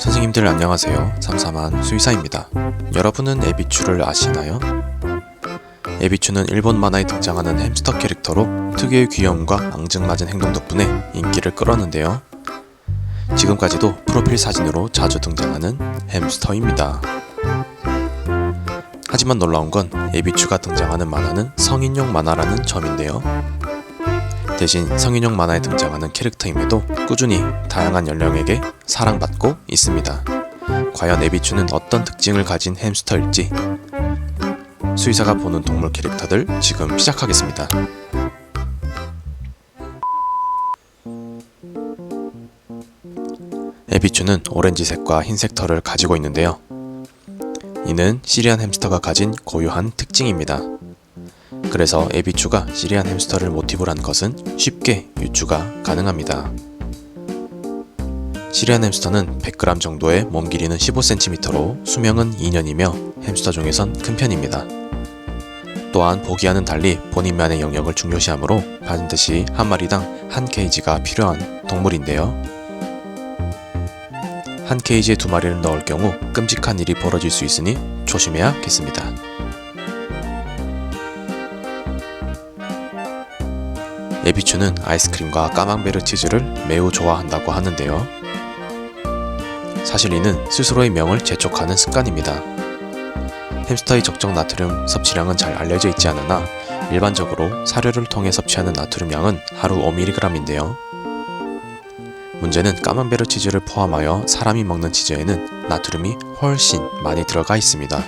선생님들 안녕하세요. 삼삼한 수의사입니다. 여러분은 에비추를 아시나요? 에비추는 일본 만화에 등장하는 햄스터 캐릭터로 특유의 귀여움과 앙증맞은 행동 덕분에 인기를 끌었는데요. 지금까지도 프로필 사진으로 자주 등장하는 햄스터입니다. 하지만 놀라운 건 에비추가 등장하는 만화는 성인용 만화라는 점인데요. 대신 성인용 만화에 등장하는 캐릭터임에도 꾸준히 다양한 연령에게 사랑받고 있습니다. 과연 에비추는 어떤 특징을 가진 햄스터일지 수의사가 보는 동물 캐릭터들 지금 시작하겠습니다. 에비추는 오렌지색과 흰색 털을 가지고 있는데요. 이는 시리안 햄스터가 가진 고유한 특징입니다. 그래서 에비추가 시리안 햄스터를 모티브로 한 것은 쉽게 유추가 가능합니다. 시리안 햄스터는 100g 정도의 몸 길이는 15cm로 수명은 2년이며 햄스터 중에선 큰 편입니다. 또한 보기와는 달리 본인만의 영역을 중요시하므로 반드시 한 마리당 한 케이지가 필요한 동물인데요. 한 케이지에 2마리를 넣을 경우 끔찍한 일이 벌어질 수 있으니 조심해야겠습니다. 에비추는 아이스크림과 까망베르 치즈를 매우 좋아한다고 하는데요. 사실 이는 스스로의 명을 재촉하는 습관입니다. 햄스터의 적정 나트륨 섭취량은 잘 알려져 있지 않으나 일반적으로 사료를 통해 섭취하는 나트륨 양은 하루 5mg인데요. 문제는 까망베르 치즈를 포함하여 사람이 먹는 치즈에는 나트륨이 훨씬 많이 들어가 있습니다.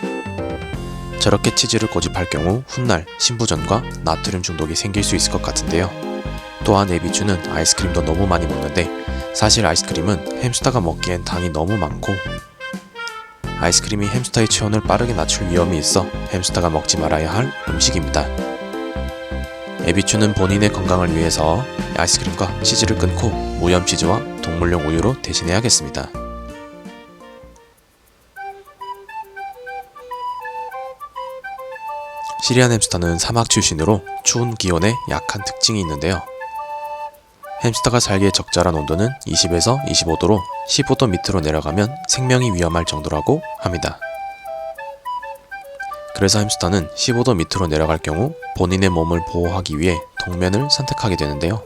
저렇게 치즈를 고집할 경우 훗날 신부전과 나트륨 중독이 생길 수 있을 것 같은데요. 또한 에비추는 아이스크림도 너무 많이 먹는데 사실 아이스크림은 햄스터가 먹기엔 당이 너무 많고 아이스크림이 햄스터의 체온을 빠르게 낮출 위험이 있어 햄스터가 먹지 말아야 할 음식입니다. 에비추는 본인의 건강을 위해서 아이스크림과 치즈를 끊고 무염치즈와 동물용 우유로 대신해야겠습니다. 시리안 햄스터는 사막 출신으로 추운 기온에 약한 특징이 있는데요. 햄스터가 살기에 적절한 온도는 20에서 25도로 15도 밑으로 내려가면 생명이 위험할 정도라고 합니다. 그래서 햄스터는 15도 밑으로 내려갈 경우 본인의 몸을 보호하기 위해 동면을 선택하게 되는데요.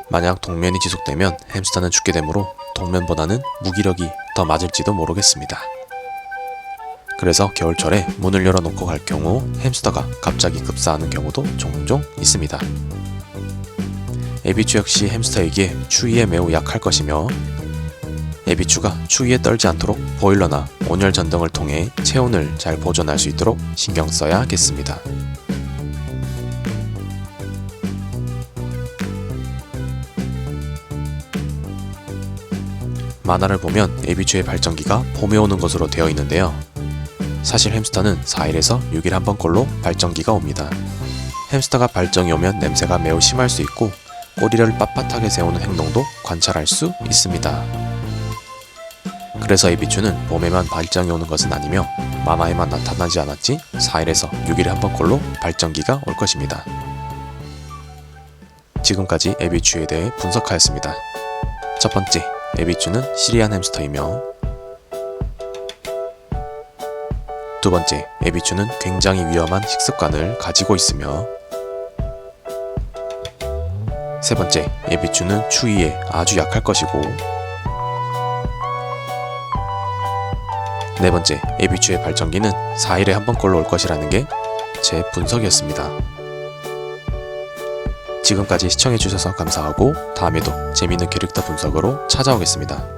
만약 동면이 지속되면 햄스터는 죽게 되므로 동면보다는 무기력이 더 맞을지도 모르겠습니다. 그래서 겨울철에 문을 열어놓고 갈 경우 햄스터가 갑자기 급사하는 경우도 종종 있습니다. 에비추 역시 햄스터에게 추위에 매우 약할 것이며 에비추가 추위에 떨지 않도록 보일러나 온열 전등을 통해 체온을 잘 보존할 수 있도록 신경 써야겠습니다. 만화를 보면 에비추의 발정기가 봄에 오는 것으로 되어 있는데요. 사실 햄스터는 4일에서 6일 한 번꼴로 발정기가 옵니다. 햄스터가 발정이 오면 냄새가 매우 심할 수 있고 꼬리를 빳빳하게 세우는 행동도 관찰할 수 있습니다. 그래서 에비추는 봄에만 발정이 오는 것은 아니며 만화에만 나타나지 않았지 4일에서 6일에 한 번꼴로 발정기가 올 것입니다. 지금까지 에비추에 대해 분석하였습니다. 첫 번째, 에비추는 시리안 햄스터이며 두 번째, 에비추는 굉장히 위험한 식습관을 가지고 있으며 세 번째, 에비추는 추위에 아주 약할 것이고 네 번째, 에비추의 발정기는 4일에 한 번꼴로 올 것이라는 게 제 분석이었습니다. 지금까지 시청해주셔서 감사하고 다음에도 재미있는 캐릭터 분석으로 찾아오겠습니다.